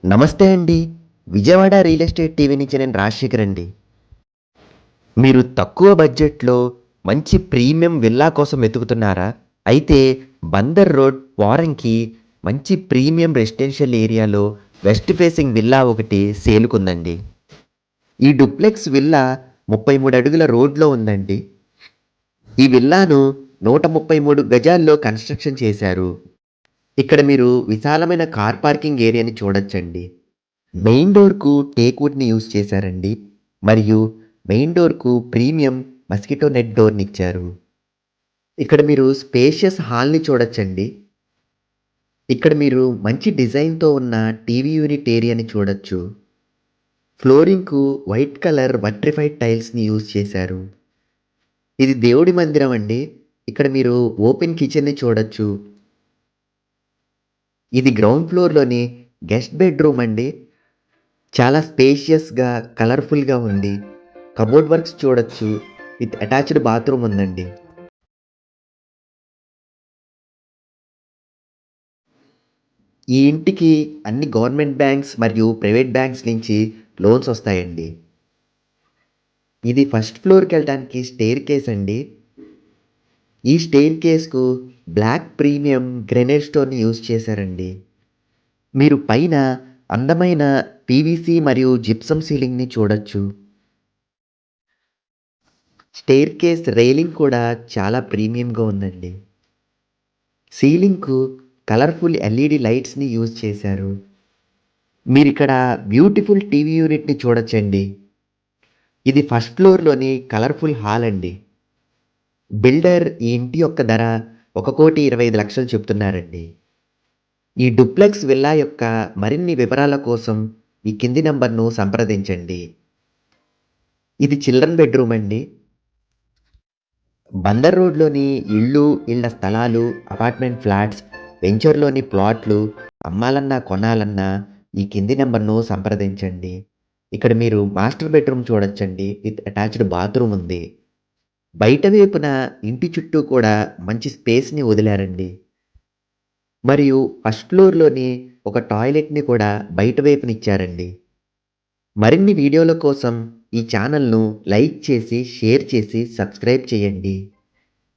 నమస్తే అండి. Vijayawada real estate TV నుంచి నేను రాజశేఖర్ అండి. మీరు తక్కువ బడ్జెట్‌లో మంచి ప్రీమియం విల్లా కోసం వెతుకుతున్నారా? అయితే బందర్ రోడ్, పోరంకి మంచి ప్రీమియం రెసిడెన్షియల్ ఏరియాలో వెస్ట్ ఫేసింగ్ విల్లా ఒకటి సేల్‌కుందండి. ఈ డూప్లెక్స్ విల్లా 33 అడుగుల రోడ్‌లో ఉందండి. ఈ విల్లాను 133 గజాల్లో కన్‌స్ట్రక్షన్ చేశారు. ఇక్కడ మీరు విశాలమైన కార్ పార్కింగ్ ఏరియాని చూడొచ్చండి. మెయిన్ డోర్‌కు టేక్ వుడ్‌ని యూజ్ చేశారండి. మరియు మెయిన్ డోర్‌కు ప్రీమియం మస్కిటో నెట్ డోర్‌నిచ్చారు. ఇక్కడ మీరు స్పేషియస్ హాల్‌ని చూడొచ్చండి. ఇక్కడ మీరు మంచి డిజైన్‌తో ఉన్న టీవీ యూనిట్ ఏరియాని చూడొచ్చు. ఫ్లోరింగ్‌కు వైట్ కలర్ వట్రిఫైడ్ టైల్స్‌ని యూజ్ చేశారు. ఇది దేవుడి మందిరం అండి. ఇక్కడ మీరు ఓపెన్ కిచెన్‌ని చూడొచ్చు. ఇది గ్రౌండ్ ఫ్లోర్‌లోని గెస్ట్ బెడ్‌రూమ్ అండి. చాలా స్పేషియస్‌గా, కలర్‌ఫుల్‌గా ఉంది. కబోర్డ్ వర్క్స్ చూడొచ్చు. విత్ అటాచ్డ్ బాత్రూమ్ ఉందండి. ఈ ఇంటికి అన్ని గవర్నమెంట్ బ్యాంక్స్ మరియు ప్రైవేట్ బ్యాంక్స్ నుంచి లోన్స్ వస్తాయండి. ఇది ఫస్ట్ ఫ్లోర్‌కెళ్ళటానికి స్టెయిర్‌కేస్ అండి. ఈ స్టెయిర్‌కేస్‌కు బ్లాక్ ప్రీమియం గ్రానైట్ స్టోన్‌ని యూజ్ చేశారండి. మీరు పైన అందమైన పీవీసీ మరియు జిప్సమ్ సీలింగ్‌ని చూడొచ్చు. స్టెయిర్‌కేస్ రైలింగ్ కూడా చాలా ప్రీమియంగా ఉందండి. సీలింగ్‌కు కలర్‌ఫుల్ ఎల్ఈడీ లైట్స్‌ని యూజ్ చేశారు. మీరిక్కడ బ్యూటిఫుల్ టీవీ యూనిట్‌ని చూడొచ్చండి. ఇది ఫస్ట్ ఫ్లోర్‌లోని కలర్‌ఫుల్ హాల్ అండి. బిల్డర్ ఈ ఇంటి యొక్క ధర 1,25,00,000 చెప్తున్నారండి. ఈ డూప్లెక్స్ విల్లా యొక్క మరిన్ని వివరాల కోసం ఈ కింది నంబర్‌ను సంప్రదించండి. ఇది చిల్డ్రన్ బెడ్‌రూమ్ అండి. బందర్ రోడ్‌లోని ఇళ్ళు, ఇళ్ల స్థలాలు, అపార్ట్మెంట్ ఫ్లాట్స్, వెంచర్‌లోని ప్లాట్లు అమ్మాలన్నా, కొనాలన్నా ఈ కింది నంబర్‌ను సంప్రదించండి. ఇక్కడ మీరు మాస్టర్ బెడ్‌రూమ్ చూడొచ్చండి. విత్ అటాచ్డ్ బాత్రూమ్ ఉంది. బయట వైపున ఇంటి చుట్టూ కూడా మంచి స్పేస్‌ని వదిలారండి. మరియు ఫస్ట్ ఫ్లోర్‌లోని ఒక టాయిలెట్‌ని కూడా బయట వైపున ఇచ్చారండి. మరిన్ని వీడియోల కోసం ఈ ఛానల్‌ను లైక్ చేసి, షేర్ చేసి, సబ్స్క్రైబ్ చేయండి.